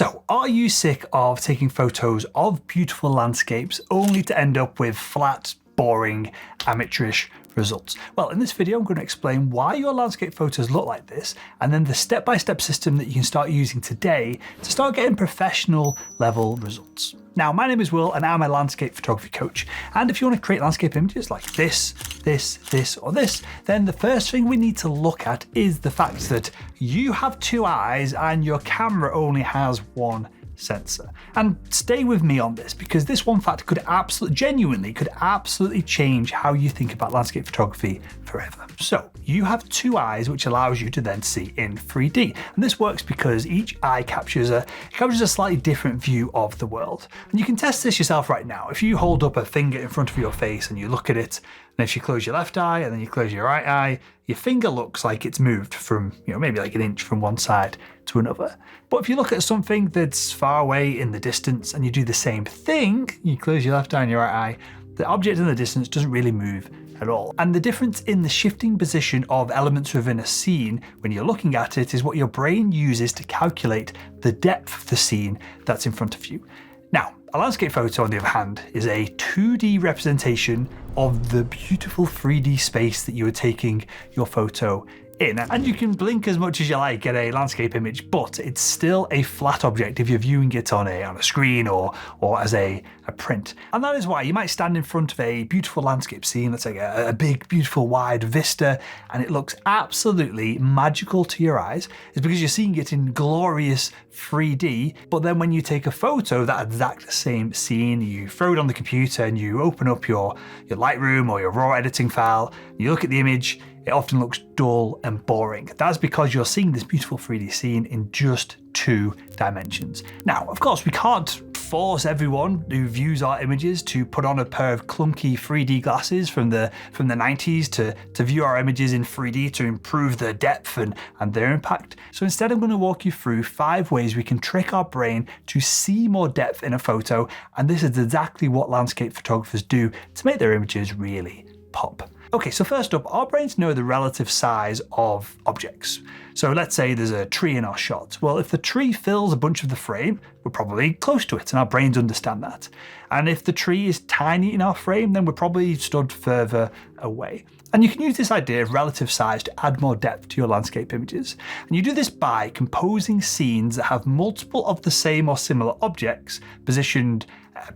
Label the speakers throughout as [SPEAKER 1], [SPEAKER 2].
[SPEAKER 1] So, are you sick of taking photos of beautiful landscapes only to end up with flat, boring, amateurish results? Well, in this video, I'm going to explain why your landscape photos look like this, and then the step-by-step system that you can start using today to start getting professional level results. Now, my name is Will and I'm a landscape photography coach. And if you want to create landscape images like this, or this, then the first thing we need to look at is the fact that you have two eyes and your camera only has one sensor. And stay with me on this, because this one fact could genuinely change how you think about landscape photography forever. So you have two eyes, which allows you to then see in 3D. And this works because each eye captures a slightly different view of the world. And you can test this yourself right now. If you hold up a finger in front of your face and you look at it, and if you close your left eye and then you close your right eye, your finger looks like it's moved from, maybe like an inch from one side to another. But if you look at something that's far away in the distance and you do the same thing, you close your left eye and your right eye, the object in the distance doesn't really move at all. And the difference in the shifting position of elements within a scene when you're looking at it is what your brain uses to calculate the depth of the scene that's in front of you. Now, a landscape photo, on the other hand, is a 2D representation of the beautiful 3D space that you are taking your photo in. And you can blink as much as you like at a landscape image, but it's still a flat object if you're viewing it on a screen or as a print. And that is why you might stand in front of a beautiful landscape scene, let's say a big, beautiful, wide vista, and it looks absolutely magical to your eyes. It's because you're seeing it in glorious 3D, but then when you take a photo of that exact same scene, you throw it on the computer and you open up your Lightroom or your raw editing file, you look at the image, it often looks dull and boring. That's because you're seeing this beautiful 3D scene in just 2 dimensions. Now, of course, we can't force everyone who views our images to put on a pair of clunky 3D glasses from the 90s to view our images in 3D to improve their depth and their impact. So instead, I'm going to walk you through 5 ways we can trick our brain to see more depth in a photo, and this is exactly what landscape photographers do to make their images really pop. Okay, so first up, our brains know the relative size of objects. So let's say there's a tree in our shot. Well, if the tree fills a bunch of the frame, we're probably close to it, and our brains understand that. And if the tree is tiny in our frame, then we're probably stood further away. And you can use this idea of relative size to add more depth to your landscape images. And you do this by composing scenes that have multiple of the same or similar objects positioned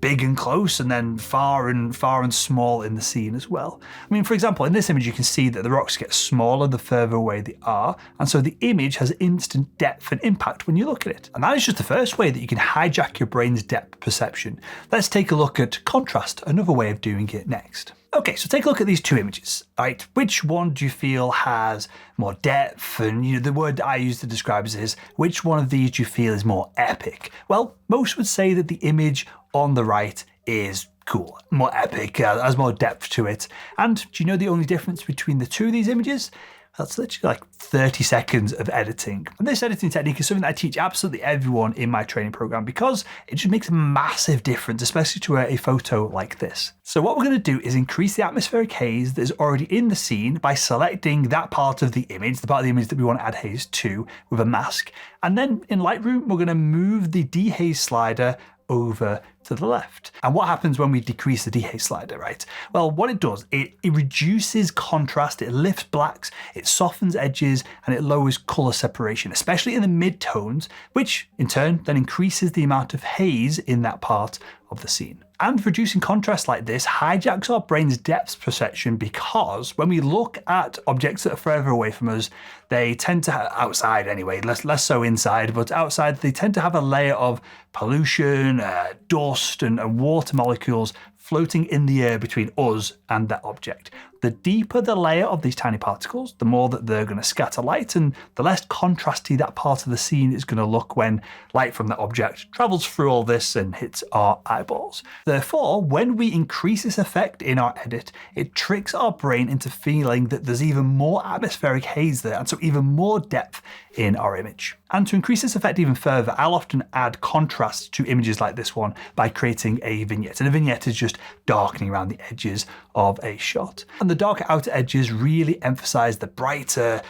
[SPEAKER 1] big and close, and then far and small in the scene as well. I mean, for example, in this image, you can see that the rocks get smaller the further away they are, and so the image has instant depth and impact when you look at it. And that is just the first way that you can hijack your brain's depth perception. Let's take a look at contrast, another way of doing it next. Okay, so take a look at these 2 images, right? Which one do you feel has more depth? And the word that I use to describe it is, which one of these do you feel is more epic? Well, most would say that the image on the right is cool, more epic, has more depth to it. And do you know the only difference between the 2 of these images? That's literally like 30 seconds of editing. And this editing technique is something that I teach absolutely everyone in my training program, because it just makes a massive difference, especially to a photo like this. So what we're going to do is increase the atmospheric haze that is already in the scene by selecting that part of the image, the part of the image that we want to add haze to, with a mask. And then in Lightroom, we're going to move the dehaze slider over to the left. And what happens when we decrease the dehaze slider, right? Well, what it does, it reduces contrast, it lifts blacks, it softens edges, and it lowers color separation, especially in the mid-tones, which in turn then increases the amount of haze in that part of the scene. And reducing contrast like this hijacks our brain's depth perception, because when we look at objects that are further away from us, they tend to have, outside anyway, less so inside, but outside they tend to have a layer of pollution, dust and water molecules floating in the air between us and that object. The deeper the layer of these tiny particles, the more that they're going to scatter light, and the less contrasty that part of the scene is going to look when light from that object travels through all this and hits our eyeballs. Therefore, when we increase this effect in our edit, it tricks our brain into feeling that there's even more atmospheric haze there, and so even more depth in our image. And to increase this effect even further, I'll often add contrast to images like this one by creating a vignette. And a vignette is just darkening around the edges of a shot. And the darker outer edges really emphasize the brighter,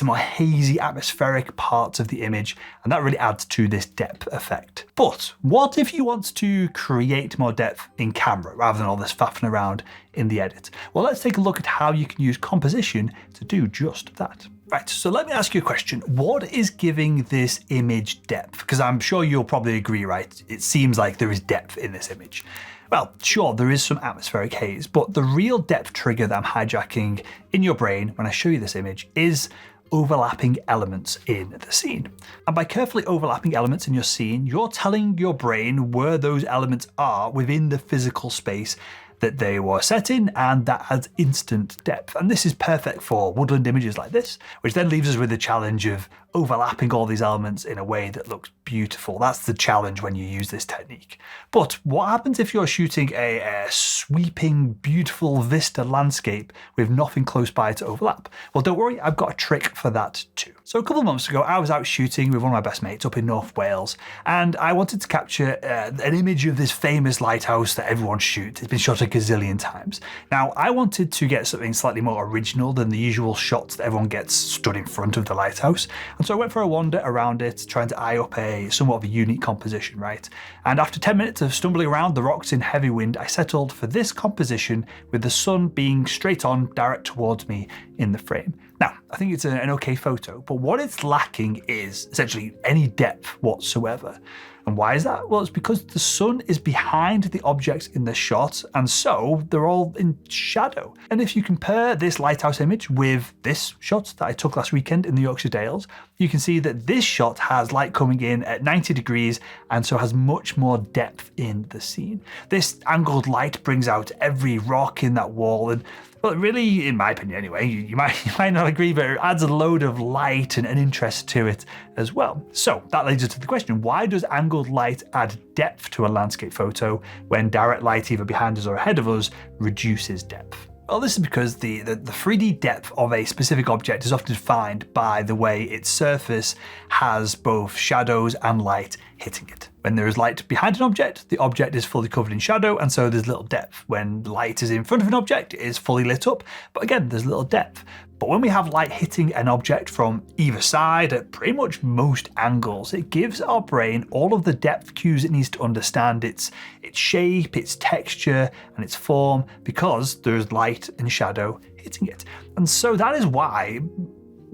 [SPEAKER 1] more hazy atmospheric parts of the image. And that really adds to this depth effect. But what if you want to create more depth in camera rather than all this faffing around in the edit? Well, let's take a look at how you can use composition to do just that. Right, so let me ask you a question. What is giving this image depth? Because I'm sure you'll probably agree, right? It seems like there is depth in this image. Well, sure, there is some atmospheric haze, but the real depth trigger that I'm hijacking in your brain when I show you this image is overlapping elements in the scene. And by carefully overlapping elements in your scene, you're telling your brain where those elements are within the physical space that they were set in, and that adds instant depth. And this is perfect for woodland images like this, which then leaves us with the challenge of overlapping all these elements in a way that looks beautiful. That's the challenge when you use this technique. But what happens if you're shooting a sweeping, beautiful vista landscape with nothing close by to overlap? Well, don't worry, I've got a trick for that too. So a couple of months ago, I was out shooting with one of my best mates up in North Wales, and I wanted to capture an image of this famous lighthouse that everyone shoots. It's been shot a gazillion times. Now, I wanted to get something slightly more original than the usual shots that everyone gets stood in front of the lighthouse. And so I went for a wander around it, trying to eye up a somewhat of a unique composition, right? And after 10 minutes of stumbling around the rocks in heavy wind, I settled for this composition with the sun being straight on, direct towards me in the frame. Now, I think it's an okay photo, but what it's lacking is essentially any depth whatsoever. And why is that? Well, it's because the sun is behind the objects in the shot, and so they're all in shadow. And if you compare this lighthouse image with this shot that I took last weekend in the Yorkshire Dales, you can see that this shot has light coming in at 90 degrees and so has much more depth in the scene. This angled light brings out every rock in that wall, and well, really, in my opinion anyway, you might not agree, but it adds a load of light and interest to it as well. So that leads us to the question, why does angled light add depth to a landscape photo when direct light either behind us or ahead of us reduces depth? Well, this is because the 3D depth of a specific object is often defined by the way its surface has both shadows and light hitting it. When there is light behind an object, the object is fully covered in shadow, and so there's little depth. When light is in front of an object, it is fully lit up, but again, there's little depth. But when we have light hitting an object from either side at pretty much most angles, it gives our brain all of the depth cues it needs to understand its shape, its texture, and its form, because there's light and shadow hitting it. And so that is why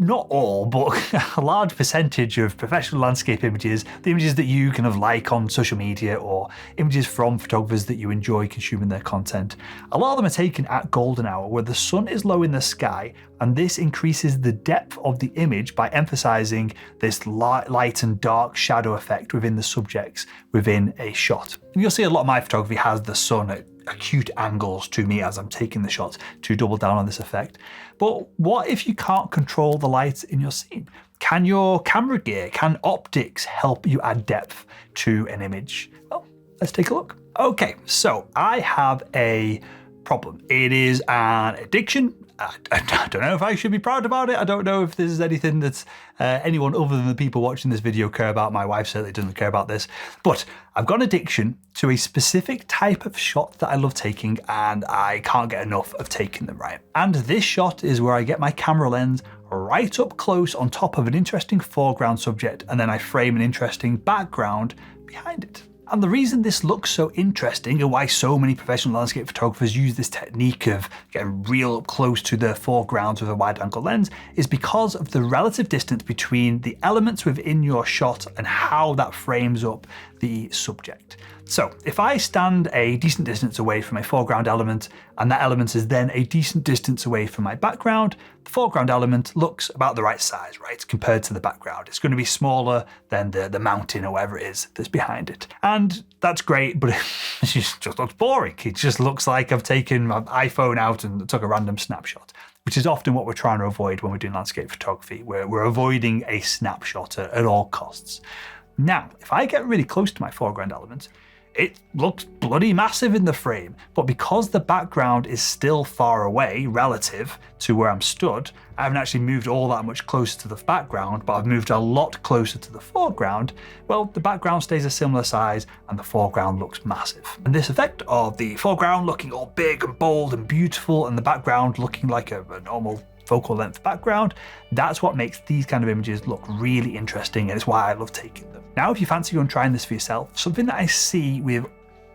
[SPEAKER 1] not all, but a large percentage of professional landscape images, the images that you kind of like on social media or images from photographers that you enjoy consuming their content, a lot of them are taken at golden hour where the sun is low in the sky, and this increases the depth of the image by emphasizing this light and dark shadow effect within the subjects within a shot. And you'll see a lot of my photography has the sun at acute angles to me as I'm taking the shots to double down on this effect. But what if you can't control the light in your scene? Can your camera gear, can optics help you add depth to an image? Well, let's take a look. Okay, so I have a problem. It is an addiction. I don't know if I should be proud about it. I don't know if this is anything that anyone other than the people watching this video care about. My wife certainly doesn't care about this. But I've got an addiction to a specific type of shot that I love taking, and I can't get enough of taking them, right? And this shot is where I get my camera lens right up close on top of an interesting foreground subject, and then I frame an interesting background behind it. And the reason this looks so interesting and why so many professional landscape photographers use this technique of getting real up close to the foreground with a wide angle lens is because of the relative distance between the elements within your shot and how that frames up the subject. So if I stand a decent distance away from a foreground element and that element is then a decent distance away from my background, the foreground element looks about the right size, right, compared to the background. It's going to be smaller than the mountain or whatever it is that's behind it. And that's great, but it just looks boring. It just looks like I've taken my iPhone out and took a random snapshot, which is often what we're trying to avoid when we're doing landscape photography. We're avoiding a snapshot at all costs. Now, if I get really close to my foreground element, it looks bloody massive in the frame. But because the background is still far away relative to where I'm stood, I haven't actually moved all that much closer to the background, but I've moved a lot closer to the foreground. Well, the background stays a similar size and the foreground looks massive. And this effect of the foreground looking all big and bold and beautiful and the background looking like a normal focal length background, that's what makes these kind of images look really interesting, and it's why I love taking them. Now, if you fancy going trying this for yourself, something that I see with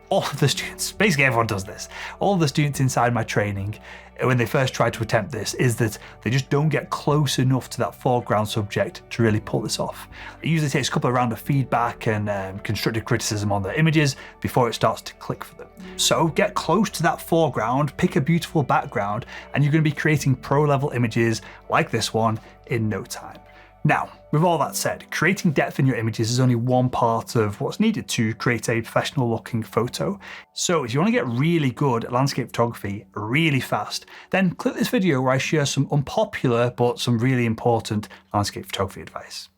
[SPEAKER 1] all of the students, basically everyone does this, all of the students inside my training, when they first try to attempt this, is that they just don't get close enough to that foreground subject to really pull this off. It usually takes a couple of rounds of feedback and constructive criticism on their images before it starts to click for them. So get close to that foreground, pick a beautiful background, and you're going to be creating pro-level images like this one in no time. Now, with all that said, creating depth in your images is only one part of what's needed to create a professional looking photo. So if you want to get really good at landscape photography really fast, then click this video where I share some unpopular but some really important landscape photography advice.